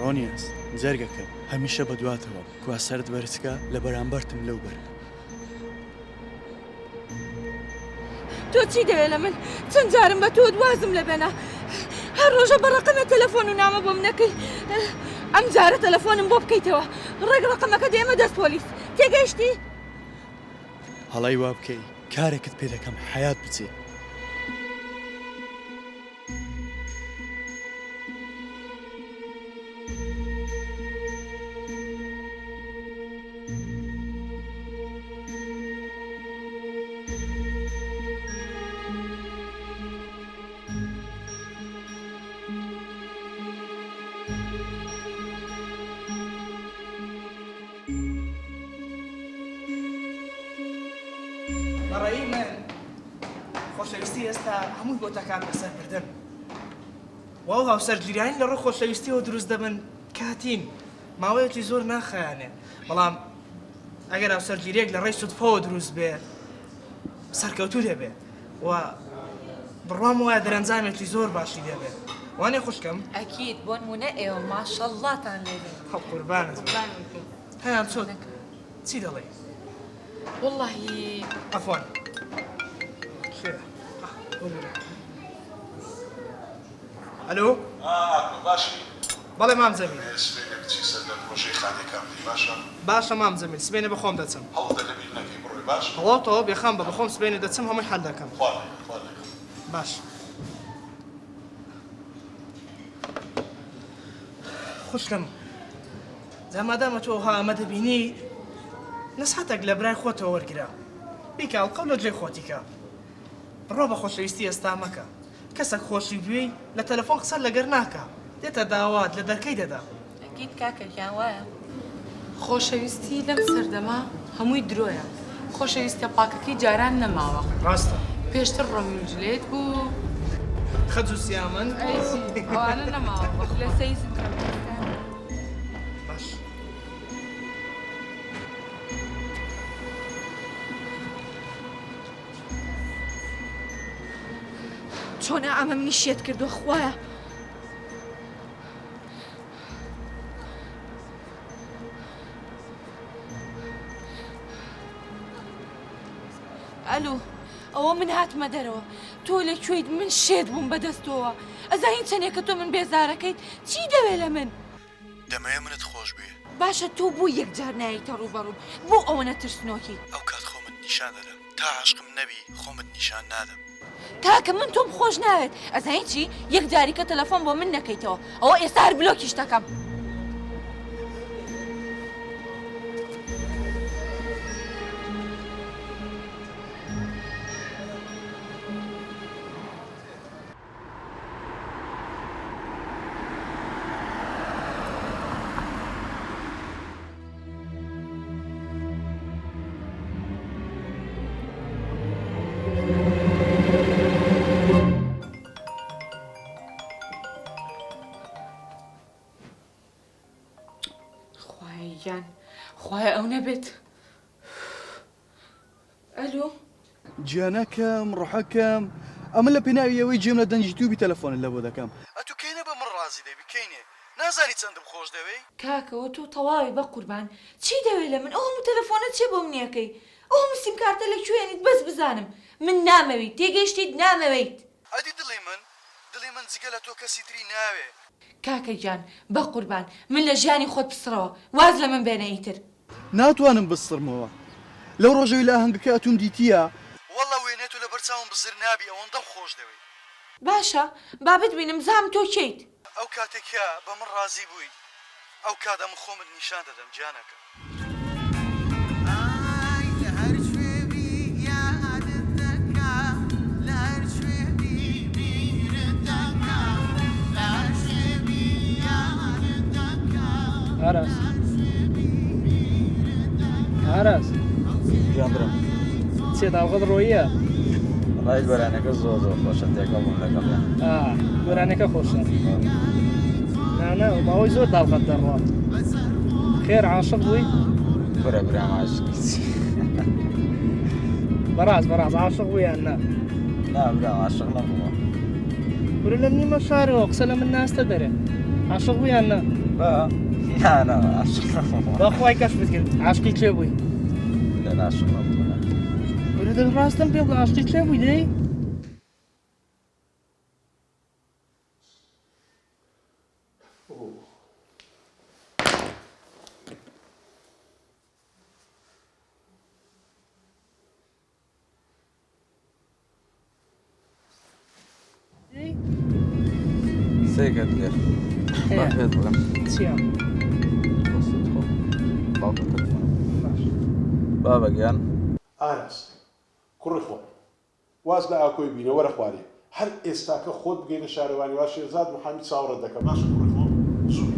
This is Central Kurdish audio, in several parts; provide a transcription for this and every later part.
ڕۆنیاس جەرگەکەم هەمیشە بەدواتەوە کوا سەرد بەرزکە لە بەرامبەرتم لەو بەر. تۆ چی دەوێت لە من؟ چەند جارم بە تۆ دوازم لە بێنە هەر ڕۆژە بە ڕقەمە تەلەفۆن و نامە بۆم نەکەی. ئەم جارە تەلەفۆنم بۆ بکەیتەوە ڕێک ڕقەمەکە دێمە دەست پۆلیس. تێگەیشتی؟ هەڵای وا بکەی کارێکت پێ دەکەم حیات بچێ. بەڕێی من خۆشەویستی ئێستا هەمووی بۆ تاکان بەسەر بردن. واو هاوسەرگیریانی لە ڕوو خۆشەویستیەوە دروست دەبن کاتین ماوەیەکی زۆر ناخایانێ، بەڵام ئەگەر هاوسەرگیریەک لە ڕێی سودفەوە دروست بێ سەرکەوتوو دەبێ و بڕوام وایە دەرەنجامێکی زۆر باشی دەبێ. وانێ خوشکەم؟ ئەکید بۆ نمونە ئێوە ماشەڵڵاتان لێبێ. خەڵ قوربانت هەیان چۆن چی دەڵێ؟ واللهی عەفوان ئەلۆ باشی بەڵێ مام جەمیل. سبێنێ بچی سەر لە پرۆژەی خانەکەم باشە؟ باشە مام جەمیل سبێنێ بەخۆم دەچم. هەوڵ دە لەبیر نەکەی بڕۆی باش؟ هەڵاتەوە بێخام بە بەخۆم سبێنێ دەچم هەمووی حەل دەکەم. باش خوشکم زەمادامە تۆ ئەمە دەبینی نەسحەتێک لە برای خۆتەوە وەرگرا بیکاڵ قەولە جێ خۆتیکە بڕۆ بە خۆشەویستی ئێستا مەکە کەسێک خۆشی بوێی لە تەلەفۆن قسە لەگەر ناکە دێتە داوات لە دەرکەی دەدا. ئەکید کاکەکیان وایە خۆشەویستی لەم سەردەما هەمووی درۆیە. خۆشەویستە پاکەکەی جاران نەماوە. ڕاستە پێشتر ڕۆمی و جولێت بوو خەج و سیامن ئەوانە نەماوە لە سەیزم باش. چۆنە ئەمە منی شێت کردو خوایە. ئەلو ئەوە من هاتمە دەرەوە تۆ لەکوێیت من شێت بووم بەدەستەوە ئەزاین چەندێکە تۆ من بێزارەکەیت چی دەوێت لە من؟ دەمەیە منت خۆش بێ. باشە تۆ بۆ یەکجار نایتە ڕووبەڕوو بۆ ئەوە نەترسنۆکی. ئەو کات خۆمت نیشان دەدەم تا عاشقم نەبی خۆمت نیشان نادەم. تاکە من تۆم خۆش ناوێت ئەزاین چی یەکجاریکە تەلەفۆن بۆ من نەکەیتەوە ئەوە ئێستا هەر بلۆکیش دەکەم. یان خوایە ئەو نەبێت. ئەلو گیانەکەم ڕۆحەکەم ئەمە لە پێناویەوەی جێم لە دەنجی دووبی تەلەفۆنت لە بۆ دەکەم. ئەتو کەینە بە من ڕازی دەبی کەینێ نازانی چەندم خۆش دەوێ. کاکەوە تۆ تەواوی بە قوربان چی دەوێت لە من؟ ئەو هەموو تەلەفۆنت چێ بۆ منیەکەی؟ ئەو هەموو سیم کارتە لەکوێنیت بەس بزانم من نامەویت تێگەیشتیت نامەوەیت. ئەدی دڵی من جگە لە تۆ کەسی تری ناوێ. کاکە گیان بە قوربان من لە ژیانی خۆت پسڕەوە واز لە من بێنە ئیتر. ناتوانم بستڕمەوە لەو ڕۆژەوەی لە ئاهەنگەکە ئەتوم دیتیە وەڵڵا وێنێت و لە بەرچاوم بزر نابی ئەوەندەم خۆش دەوێت. باشە بابت بینم زام تۆ کەیت. ئەو کاتێکە بە من ڕازی بووی ئەو کاتە من خۆمت نیشان دەدەم جانەکە. ئاراس ئاراس جانبرم چێداوغت ڕۆیە؟ ڕای گۆرانەکە زۆر زۆر خۆشە تێکەڵ بووم لەگەڵیان. گۆرانەکە خۆشە. نانە ماوەی زۆر داڵغەت دەڕوا. خێر عاشق بووی؟ برە برام عاشق بەڕاست عاشق بوویان نا؟ نا برام عاشق نەبوومە. برە لە نیمە شارەوە قسە لە من ناستە دەرێ عاشق بوویان نا؟ با نا عاشق بەخوای کەش بکرد عاشقی کێ بووی لە عاشق نەبووە وەرە دڵڕاستم پێ بڵێ عاشقی کێ بووی دەی سێکت لێر با پێت بڵێم چییە بابە گیان ئاراس کوڕی خۆ واز لە ئاکۆی بینە وەرە خوارێ هەر ئێستاکە خۆت بگەینە شارەوانی وا شێرزاد محەممەد چاوەڕەت دەکەم باشە کوڕی خۆ زوو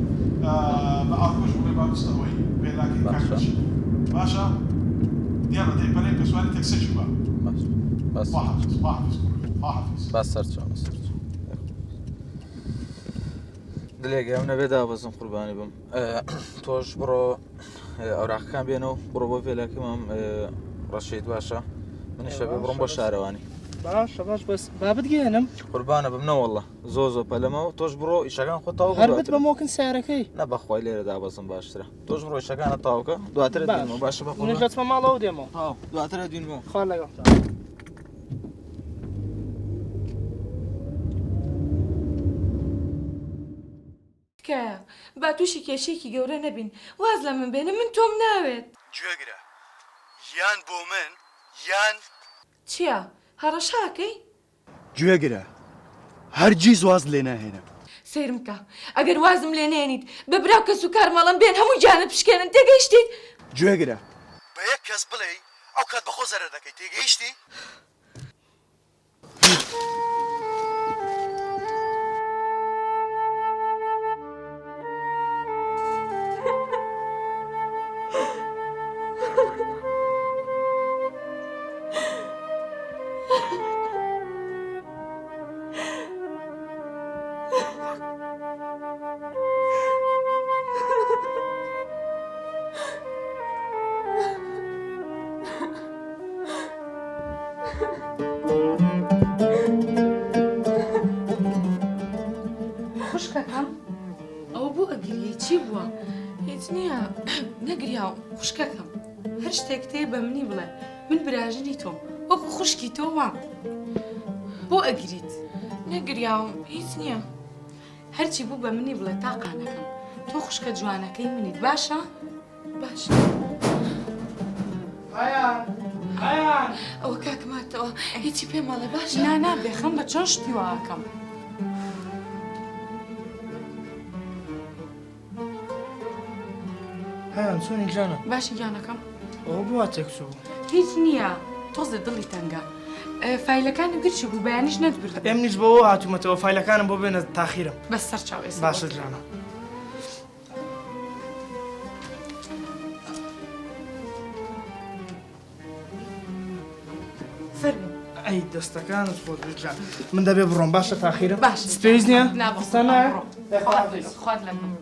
بە ئاکۆش بڵێ بابستەوەی پێلاکەی کاکەچی باشە دیارە دەی بەلەی پێسوانی تەکسەجی بە بەس خواحافظ خواحافظ خواحافظ بەس سەرچاو سەرچاو دلێک ئەو نەبێ دابەزم قوربانی بم تۆش بڕۆ ئەوراقەکان بێنەوە بڕۆ بۆ فێلاکی مام ڕەشید باشە منیشە بێ بڕۆم بۆ شارەوانی باشە باش بەس بابت گێنم قوربانە بم نەوەڵە زۆ پەلەمەوە تۆش بڕۆ ئیشەکان خۆ تاو هەربت بە مۆکن سیارەکەی نە بەخوای لێرە دابەزم باشترە تۆش بڕۆ ئیشەکانە تاوکە دواترە دێنەوە باشە بە منیش دەچمە ماڵەوە دێمەوە دواترە دوینەوە خوا لەگەڵ تکایە با تووشی کێشێکی گەورە نەبین واز لە من بێنە من تۆم ناوێت گوێگرە یان بۆ من یان چییە هەڕەشاکەی گوێگرە هەرگیز واز لێ ناهێنم سیرم بکە ئەگەر وازم لێ نێنیت بە براو کەس و کارمەڵم بێن هەموو جانە پشکێنن تێگەیشتیت گوێگرە بە یەک کەس بڵێ ئەو کات بەخۆ زەرەر دەکەی تێگەیشتی خوشکەکەم ئەو بۆ ئەگریە چی بووە؟ هیچ نییە نەگریا خوشکەکەم هەر شتێک تێ بە منی بڵێ من براژنی تۆم وەکو خوشکی تۆ وام بۆ ئەگریت نەگریاوم هیچ نییە هەرچی بوو بە منی بڵێ تاقانەکەم تۆ خوشکە جوانەکەی منیت باشە؟ باشە ئایان ئەوە کاکماتەوە هیچی پێ ماڵێ باشە نانا بێخەم بە چۆن شتی واکەم هەیان چۆنی جانە باشی جانەکەم ئەوە بووە تێکچوو هیچ نییە تۆزە دڵی تەنگە فایلەکانی گرچی بوو بەیانیش نەتبرد ئێم نیز بەوە هاتوومەتەوە فایلەکانم بۆ بێنە تاخیرم بەس سەر چاو ئێستا باشە جانە فەرمی ئەی دەستەکانت خۆ جان من دەبێ بڕۆم باشە تاخیرم باش سپێویز نییە نابڕۆ خوات لەگەڵ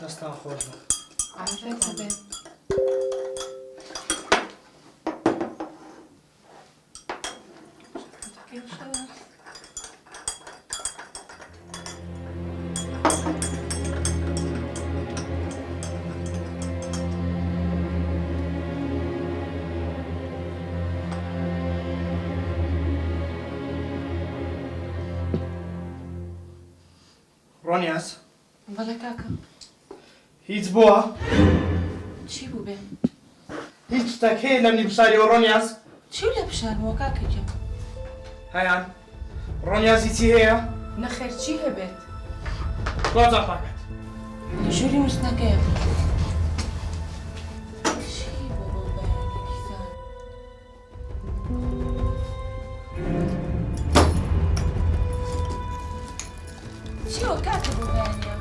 دەستان خۆش بە ڕۆنیاس بەڵێ کاکە هیچ بووە چی بوو بێ هیچ شتێک هەیە لەم نیبشاریەوە ڕۆنیاس چی لە پشانەوە کاکەجم هەیان ڕۆنیازی چی هەیە؟ نەخێر چی هەبێت؟ کۆجا پاکەت ژووری مستنەکەیە. چیوە کاکە بۆ بەیانە؟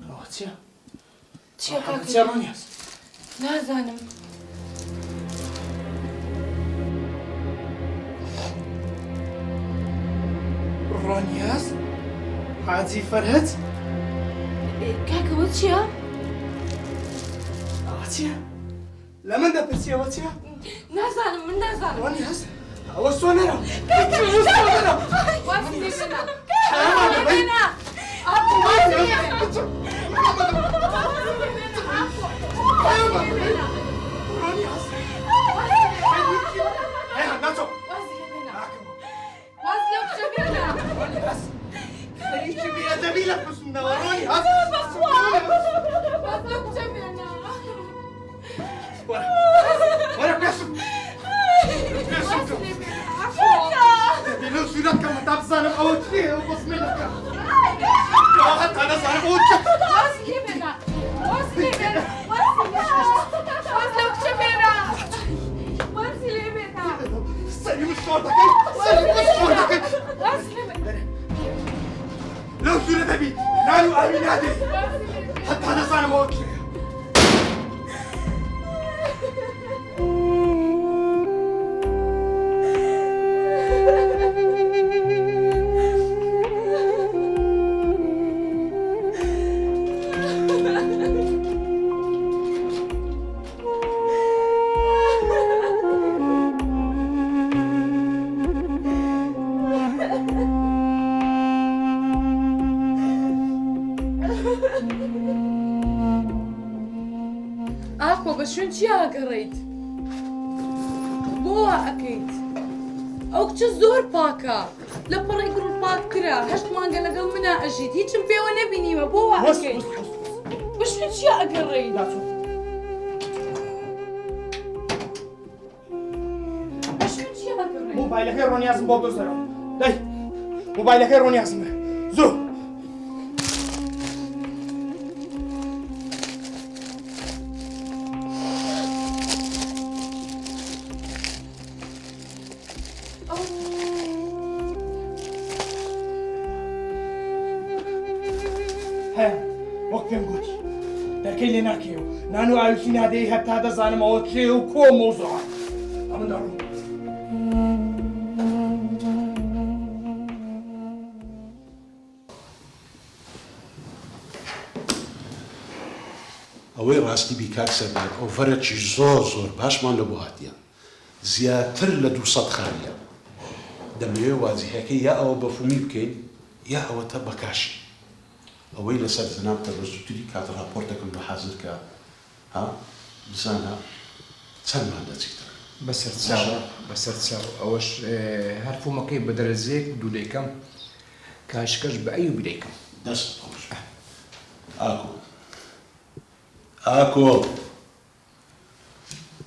ئەوە چییە؟ چییە کاکە؟ چیە ڕۆنیاز؟ نازانم. ڕۆنیاز؟ حاجی فەرهەد؟ کاکەوە چییە؟ ئەوە چییە؟ لە من دەپرسی ئەوە چییە؟ نازانم من نازانم. ڕۆنیاز؟ ئەوە سۆنەرە! واسی لێ بێنە. ئەمان دەبەی؟ ڕۆنیاز! هەیان ناچۆ! واسی لێ بێنە. ناکەمەوە. واسی لێ کچە بێنە. ڕۆنیاز! خەریکی بێئەدەبی لە پرسوندنەوە ڕۆنیاز! واسی لێ کچە بێنە. وەرە پێشم! پێشم کەم! دەبێ لەو ژوورە بکەمە تا بزانم ئەوە چییە ئەو بەسمێنەکە! هەتا نەزانم ئەوە چییە! واسی لێ بێنە. واسی لێ بێنە. واسی لێ کچە بێنە. واسی لێ بێنە. سەری من شۆر دەکەی! سەری من شۆر دەکەی! واسی لێ بێنە. لەو ژوورە دەبی نان و ئاوی نادێ هەتا نەزانم ئەوە چییە! ئاخۆ بە شوێن چی ئاگەڕێیت؟ بۆ وا ئەەکەیت؟ ئەو کچە زۆر پاکە لە پەڕی گڕ پاکترە 8 مانگە لەگەڵ منە ئەژیت هیچم پێوە نەبینیوە بۆ وا ئەەکەیت؟ بە شوێن چی ئاگەڕێیت؟ بە شوێن چی ئاگەڕێیت؟ مۆبایلەکەی ڕۆنیازم بۆ بگوزەرەوە دەی مۆبایلەکەی ڕۆنیازمە زوو هەیە وەک پێم گوتی دەرکەی لێ ناکەیەوە نان و ئاویشی نادەی هەتا دەزانم ئەوە کێ و کۆ مۆزوعات ئەمن دەڕوو ئەوەی ڕاستی بیکات سەردار ئۆڤەرەکی زۆر باشمان لە بۆ هاتیە زیاتر لە 200 خانیە دەمەوێت وازیهەکەی یا ئەوە بەفومی بکەین یا ئەوە تا بەکاشی ئەوەی لەسەر زەنابتە بە زووتری کات راپۆرتەکەم بە حازر کە ها بزانە چەندمان دەچیتە بەسەر چاوە ئەوەش هەر فۆمەکەی بە دەرەزێک دوو دەیکەم کاشکەش بە ئەی بدەیکەم دەست خۆش ئاکۆ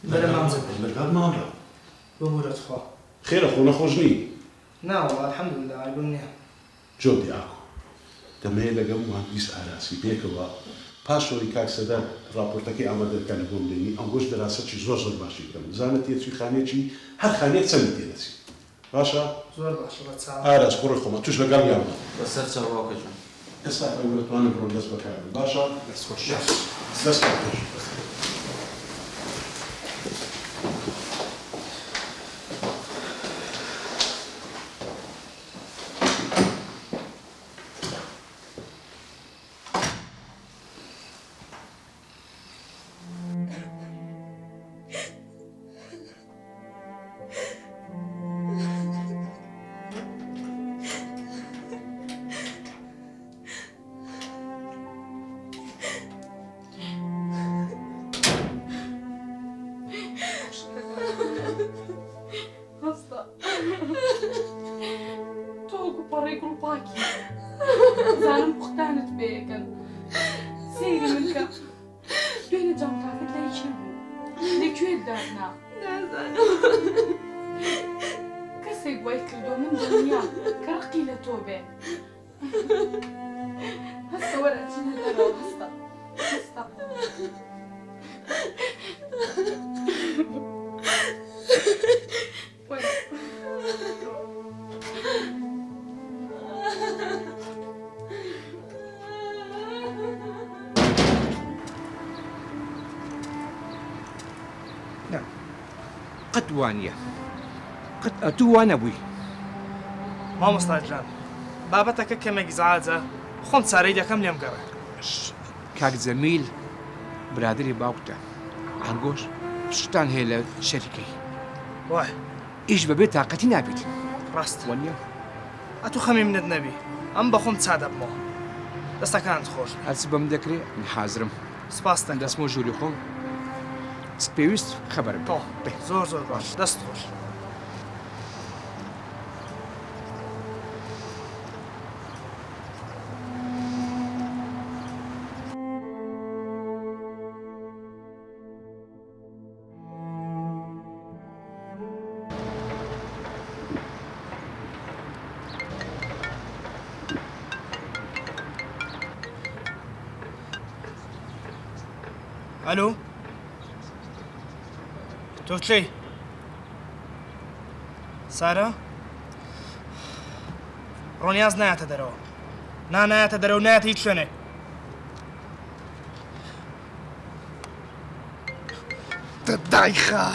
بەرە مامزە لەگەڵ ماڵە بمورەت خوا خێرە خۆ نەخۆش نی ناوەڵ الحەمدولله ئایبم نییە جۆدی ئاکۆ دەمەیە لەگەڵ مهندیس ئاراسی بێکەوە پاشۆری کاک سەدار راپۆرتەکەی ئامادەکانی بۆم دێنی ئەم گۆشت دەراسەکی زۆر باشی بکەم زانێت تێچوی خانێکی هەر خانێک چەندی تێدەچی باشە زۆر باشە بە چاو ئاراس کوڕی خۆمە توش لەگەڵ یاوە بەسەر چاواکە جون ئێستا ئەوەتوانم بڕۆ دەست بەکارم باشە دەست خۆش دەست خۆش کارنا نازانم کەسێک وای کردو من دڵنیا کە ڕقی لە تۆ بێ هەستە وەرە چینە دەرەوە هەستە هەستە قەت وانە قەت ئەتوو وانە بووی مامۆستا جان بابەتەکە کەمێک زعاجە خۆم چارەی دەکەم لێم گەڕێ کاک جەمیل برادری باوکتە ئەنگۆش شتان هەیە لە شەریکەی وای ئیش بەبێ تااقەتی نابێت ڕاست وانە ئەتو خەمی منت نەبی ئەم بە خۆم چا دەبمەوە دەستەکانت خۆش هەرچ بەم دەکرێت من حازرم سپاس دەکەم دەستمە ژووری خۆم پێویست خەبەرم تۆ زۆر زۆر باش دەست خۆش ئەلو تۆ چی سارە ڕۆنیاز نایەتە دەرەوە نایەتە دەرەوە نایەتە هیچ شوێنێ دایخە